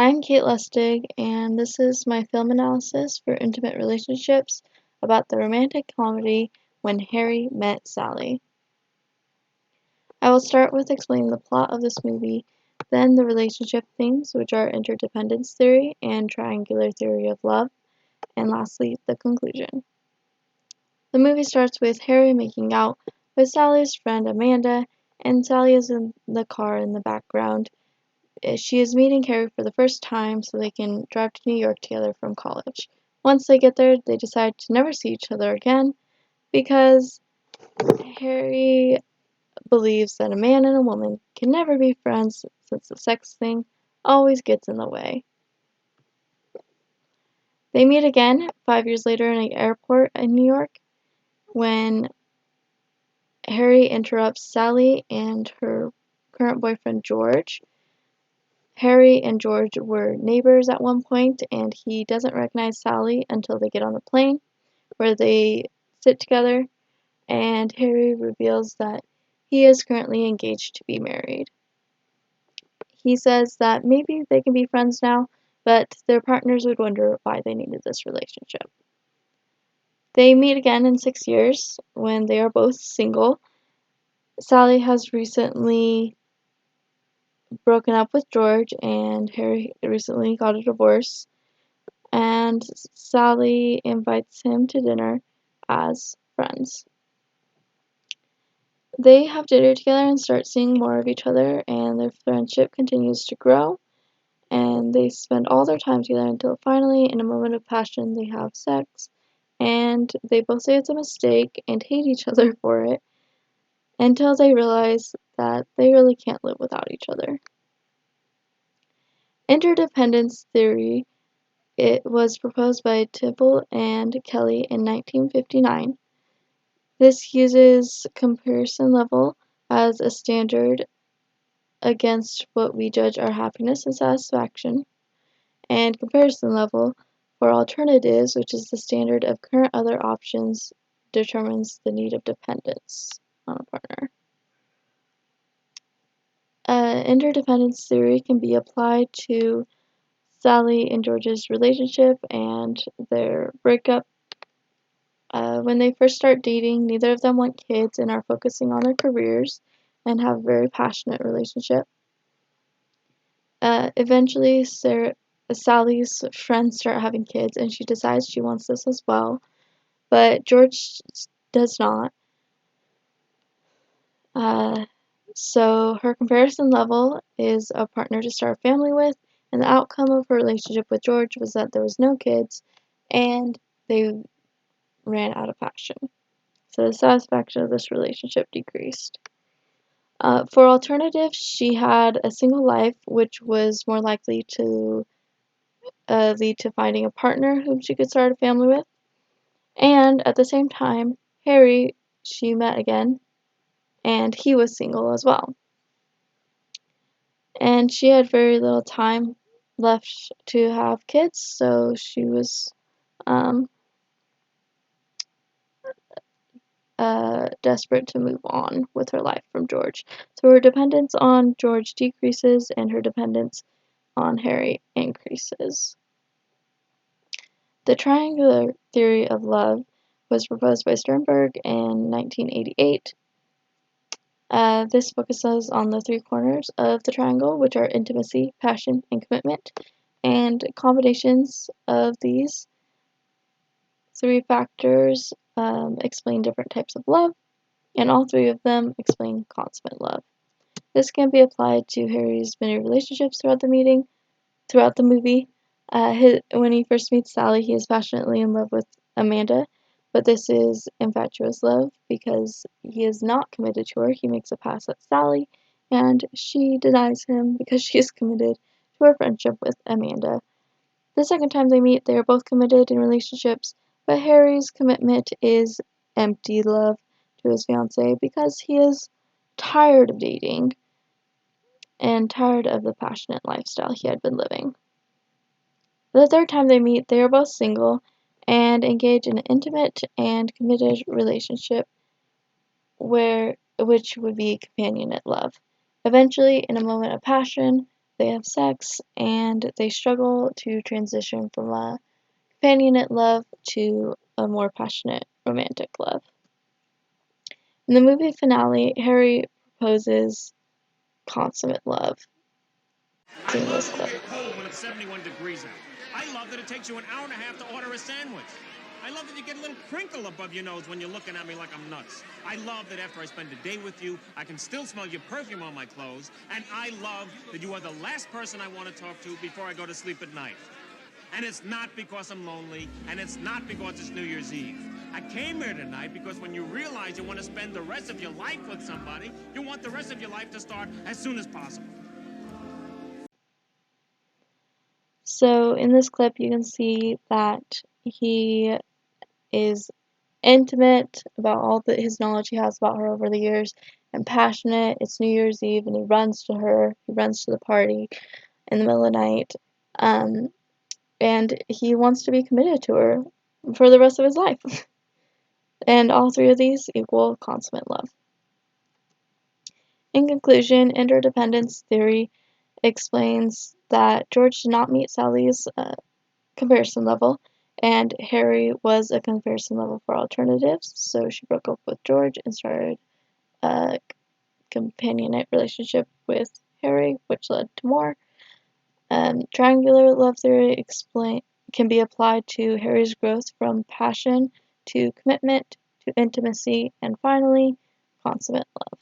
I'm Kate Lustig, and this is my film analysis for Intimate Relationships about the romantic comedy When Harry Met Sally. I will start with explaining the plot of this movie, then the relationship themes, which are interdependence theory and triangular theory of love, and lastly, the conclusion. The movie starts with Harry making out with Sally's friend Amanda, and Sally is in the car in the background. She is meeting Harry for the first time so they can drive to New York together from college. Once they get there, they decide to never see each other again because Harry believes that a man and a woman can never be friends since the sex thing always gets in the way. They meet again 5 years later in an airport in New York when Harry interrupts Sally and her current boyfriend George. Harry and George were neighbors at one point, and he doesn't recognize Sally until they get on the plane, where they sit together, and Harry reveals that he is currently engaged to be married. He says that maybe they can be friends now, but their partners would wonder why they needed this relationship. They meet again in 6 years when they are both single. Sally has recently broken up with George, and Harry recently got a divorce. And Sally invites him to dinner as friends. They have dinner together and start seeing more of each other, and their friendship continues to grow, and they spend all their time together until finally, in a moment of passion, they have sex, and they both say it's a mistake and hate each other for it, until they realize that they really can't live without each other. Interdependence theory. It was proposed by Tibble and Kelly in 1959. This uses comparison level as a standard against what we judge our happiness and satisfaction, and comparison level for alternatives, which is the standard of current other options, determines the need of dependence on a partner. Interdependence theory can be applied to Sally and George's relationship and their breakup. When they first start dating, neither of them want kids and are focusing on their careers and have a very passionate relationship. Eventually, Sally's friends start having kids and she decides she wants this as well, but George does not. So her comparison level is a partner to start a family with, and the outcome of her relationship with George was that there was no kids and they ran out of passion. So the satisfaction of this relationship decreased. For alternatives, she had a single life, which was more likely to lead to finding a partner whom she could start a family with. And at the same time, Harry, she met again, and he was single as well. And she had very little time left to have kids, so she was desperate to move on with her life from George. So her dependence on George decreases and her dependence on Harry increases. The triangular theory of love was proposed by Sternberg in 1988. This focuses on the three corners of the triangle, which are intimacy, passion, and commitment, and combinations of these three factors explain different types of love, and all three of them explain consummate love. This can be applied to Harry's many relationships throughout the movie. When he first meets Sally, he is passionately in love with Amanda, but this is infatuous love because he is not committed to her. He makes a pass at Sally, and she denies him because she is committed to her friendship with Amanda. The second time they meet, they are both committed in relationships, but Harry's commitment is empty love to his fiancée because he is tired of dating and tired of the passionate lifestyle he had been living. The third time they meet, they are both single and engage in an intimate and committed relationship which would be companionate love. Eventually, in a moment of passion, they have sex, and they struggle to transition from a companionate love to a more passionate romantic love. In the movie finale, Harry proposes consummate love. I Seeing love this that we clip. get cold when it's 71 degrees out. I love that it takes you an hour and a half to order a sandwich. I love that you get a little crinkle above your nose when you're looking at me like I'm nuts. I love that after I spend a day with you, I can still smell your perfume on my clothes. And I love that you are the last person I want to talk to before I go to sleep at night. And it's not because I'm lonely, and it's not because it's New Year's Eve. I came here tonight because when you realize you want to spend the rest of your life with somebody, you want the rest of your life to start as soon as possible. So in this clip, you can see that he is intimate about all his knowledge he has about her over the years and passionate. It's New Year's Eve, and he runs to her. He runs to the party in the middle of the night. And he wants to be committed to her for the rest of his life. And all three of these equal consummate love. In conclusion, interdependence theory explains that George did not meet Sally's comparison level, and Harry was a comparison level for alternatives, so she broke up with George and started a companionate relationship with Harry, which led to more. Triangular love theory can be applied to Harry's growth from passion to commitment to intimacy and finally consummate love.